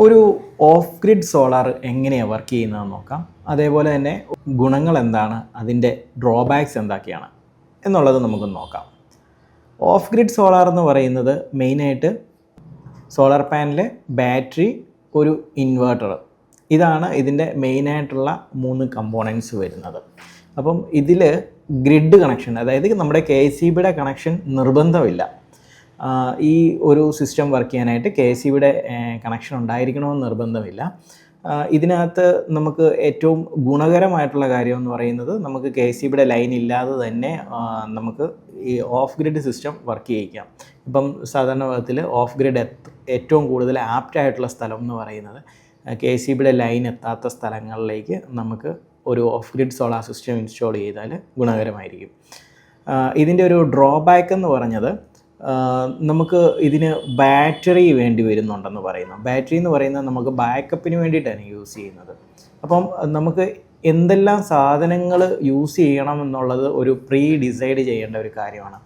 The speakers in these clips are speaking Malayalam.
ഒരു ഓഫ് ഗ്രിഡ് സോളാർ എങ്ങനെയാണ് വർക്ക് ചെയ്യുന്നതെന്ന് നോക്കാം. അതേപോലെ തന്നെ ഗുണങ്ങൾ എന്താണ്, അതിൻ്റെ ഡ്രോബാക്സ് എന്തൊക്കെയാണ് എന്നുള്ളത് നമുക്ക് നോക്കാം. ഓഫ് ഗ്രിഡ് സോളാർ എന്ന് പറയുന്നത് മെയിനായിട്ട് സോളാർ പാനൽ, ബാറ്ററി, ഒരു ഇൻവേർട്ടർ, ഇതാണ് ഇതിൻ്റെ മെയിനായിട്ടുള്ള 3 കമ്പോണൻസ് വരുന്നത്. അപ്പം ഇതിൽ ഗ്രിഡ് കണക്ഷൻ, അതായത് നമ്മുടെ KCBയുടെ കണക്ഷൻ നിർബന്ധമില്ല. ഈ ഒരു സിസ്റ്റം വർക്ക് ചെയ്യാനായിട്ട് KCBയുടെ കണക്ഷൻ ഉണ്ടായിരിക്കണമെന്ന് നിർബന്ധമില്ല. ഇതിനകത്ത് നമുക്ക് ഏറ്റവും ഗുണകരമായിട്ടുള്ള കാര്യം എന്ന് പറയുന്നത് നമുക്ക് KCBയുടെ ലൈൻ ഇല്ലാതെ തന്നെ നമുക്ക് ഈ ഓഫ് ഗ്രിഡ് സിസ്റ്റം വർക്ക് ചെയ്യിക്കാം. ഇപ്പം സാധാരണ വിധത്തിൽ ഓഫ് ഗ്രിഡ് ഏറ്റവും കൂടുതൽ ആപ്റ്റായിട്ടുള്ള സ്ഥലം എന്ന് പറയുന്നത് KCBയുടെ ലൈൻ എത്താത്ത സ്ഥലങ്ങളിലേക്ക് നമുക്ക് ഒരു off grid solar system install ചെയ്താൽ ഗുണകരമായിരിക്കും. ഇതിൻ്റെ ഒരു ഡ്രോബാക്ക് എന്ന് പറഞ്ഞത് നമുക്ക് ഇതിന് ബാറ്ററി വേണ്ടി വരുന്നുണ്ടെന്ന് പറയുന്നു. ബാറ്ററി എന്ന് പറയുന്നത് നമുക്ക് ബാക്കപ്പിന് വേണ്ടിയിട്ടാണ് യൂസ് ചെയ്യുന്നത്. അപ്പം നമുക്ക് എന്തെല്ലാം സാധനങ്ങൾ യൂസ് ചെയ്യണം എന്നുള്ളത് ഒരു പ്രീ ഡിസൈഡ് ചെയ്യേണ്ട ഒരു കാര്യമാണ്.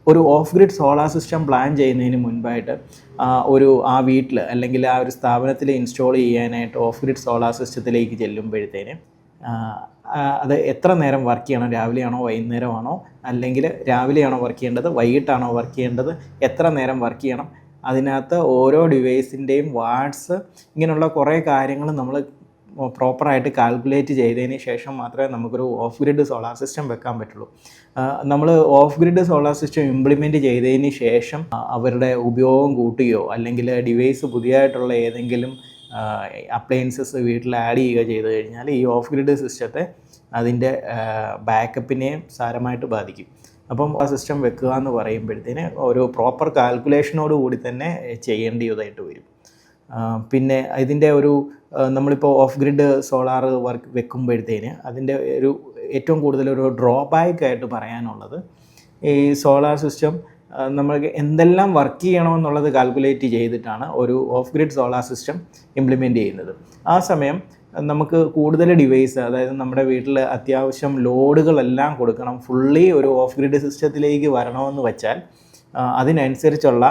ഒരു off grid solar system plan ചെയ്യുന്നതിന് മുൻപായിട്ട് ആ വീട്ടിൽ അല്ലെങ്കിൽ ആ ഒരു സ്ഥാപനത്തിൽ ഇൻസ്റ്റാൾ ചെയ്യാനായിട്ട് ഓഫ് ഗ്രിഡ് സോളാർ സിസ്റ്റത്തിലേക്ക് ചെല്ലുമ്പോഴത്തേന് അത് എത്ര നേരം വർക്ക് ചെയ്യണം, രാവിലെയാണോ വൈകുന്നേരമാണോ, അല്ലെങ്കിൽ രാവിലെയാണോ വർക്ക് ചെയ്യേണ്ടത്, വൈകിട്ടാണോ വർക്ക് ചെയ്യേണ്ടത്, എത്ര നേരം വർക്ക് ചെയ്യണം, അതിനകത്ത് ഓരോ ഡിവൈസിൻ്റെയും വാട്ട്സ്, ഇങ്ങനെയുള്ള കുറേ കാര്യങ്ങൾ നമ്മൾ പ്രോപ്പറായിട്ട് കാൽക്കുലേറ്റ് ചെയ്തതിന് ശേഷം മാത്രമേ നമുക്കൊരു ഓഫ് ഗ്രിഡ് സോളാർ സിസ്റ്റം വെക്കാൻ പറ്റുള്ളൂ. നമ്മൾ off grid solar system implement ചെയ്തതിന് ശേഷം അവരുടെ ഉപയോഗം കൂട്ടുകയോ അല്ലെങ്കിൽ ഡിവൈസ് പുതിയതായിട്ടുള്ള ഏതെങ്കിലും അപ്ലയൻസസ് വീട്ടിൽ ആഡ് ചെയ്യുക ചെയ്ത് കഴിഞ്ഞാൽ ഈ ഓഫ് ഗ്രിഡ് സിസ്റ്റത്തെ അതിൻ്റെ ബാക്കപ്പിനെയും സാരമായിട്ട് ബാധിക്കും. അപ്പം ആ സിസ്റ്റം വെക്കുക എന്ന് പറയുമ്പോഴത്തേന് ഒരു പ്രോപ്പർ കാൽക്കുലേഷനോട് കൂടി തന്നെ ചെയ്യേണ്ടതായിട്ട് വരും. പിന്നെ ഇതിൻ്റെ ഒരു നമ്മളിപ്പോൾ ഓഫ് ഗ്രിഡ് സോളാർ വർക്ക് വെക്കുമ്പോഴത്തേന് അതിൻ്റെ ഒരു ഏറ്റവും കൂടുതലൊരു ഡ്രോബാക്ക് ആയിട്ട് പറയാനുള്ളത്, ഈ സോളാർ സിസ്റ്റം നമ്മൾക്ക് എന്തെല്ലാം വർക്ക് ചെയ്യണമെന്നുള്ളത് കാൽക്കുലേറ്റ് ചെയ്തിട്ടാണ് ഒരു off grid solar system implement ചെയ്യുന്നത്. ആ സമയം നമുക്ക് കൂടുതൽ ഡിവൈസ്, അതായത് നമ്മുടെ വീട്ടിൽ അത്യാവശ്യം ലോഡുകളെല്ലാം കൊടുക്കണം, ഫുള്ളി ഒരു ഓഫ് ഗ്രിഡ് സിസ്റ്റത്തിലേക്ക് വരണമെന്ന് വെച്ചാൽ അതിനനുസരിച്ചുള്ള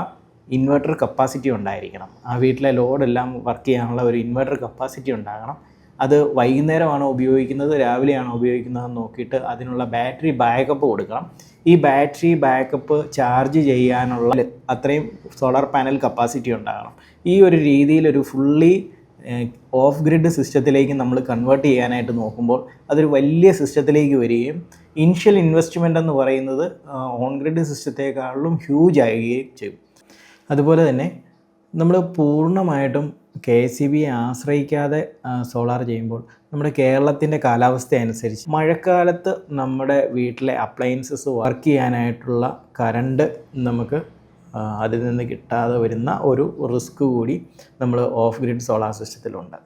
ഇൻവെർട്ടർ കപ്പാസിറ്റി ഉണ്ടായിരിക്കണം. ആ വീട്ടിലെ ലോഡെല്ലാം വർക്ക് ചെയ്യാനുള്ള ഒരു ഇൻവെർട്ടർ കപ്പാസിറ്റി ഉണ്ടാകണം. അത് വൈകുന്നേരമാണോ ഉപയോഗിക്കുന്നത്, രാവിലെയാണോ ഉപയോഗിക്കുന്നതെന്ന് നോക്കിയിട്ട് അതിനുള്ള ബാറ്ററി ബാക്കപ്പ് കൊടുക്കണം. ഈ ബാറ്ററി ബാക്കപ്പ് ചാർജ് ചെയ്യാനുള്ള അത്രയും സോളാർ പാനൽ കപ്പാസിറ്റി ഉണ്ടാകണം. ഈ ഒരു രീതിയിൽ ഒരു ഫുള്ളി ഓഫ് ഗ്രിഡ് സിസ്റ്റത്തിലേക്ക് നമ്മൾ കൺവേർട്ട് ചെയ്യാനായിട്ട് നോക്കുമ്പോൾ അതൊരു വലിയ സിസ്റ്റത്തിലേക്ക് വരികയും ഇനിഷ്യൽ ഇൻവെസ്റ്റ്മെൻ്റ് എന്ന് പറയുന്നത് ഓൺ ഗ്രിഡ് സിസ്റ്റത്തെക്കാളും ഹ്യൂജ് ആകുകയും ചെയ്യും. അതുപോലെ തന്നെ നമ്മൾ പൂർണ്ണമായിട്ടും KCBയെ ആശ്രയിക്കാതെ സോളാർ ചെയ്യുമ്പോൾ നമ്മുടെ കേരളത്തിൻ്റെ കാലാവസ്ഥ അനുസരിച്ച് മഴക്കാലത്ത് നമ്മുടെ വീട്ടിലെ അപ്ലയൻസസ് വർക്ക് ചെയ്യാനായിട്ടുള്ള കറണ്ട് നമുക്ക് അതിൽ നിന്ന് കിട്ടാതെ വരുന്ന ഒരു റിസ്ക് കൂടി നമ്മൾ ഓഫ് ഗ്രിഡ് സോളാർ സിസ്റ്റത്തിലുണ്ട്.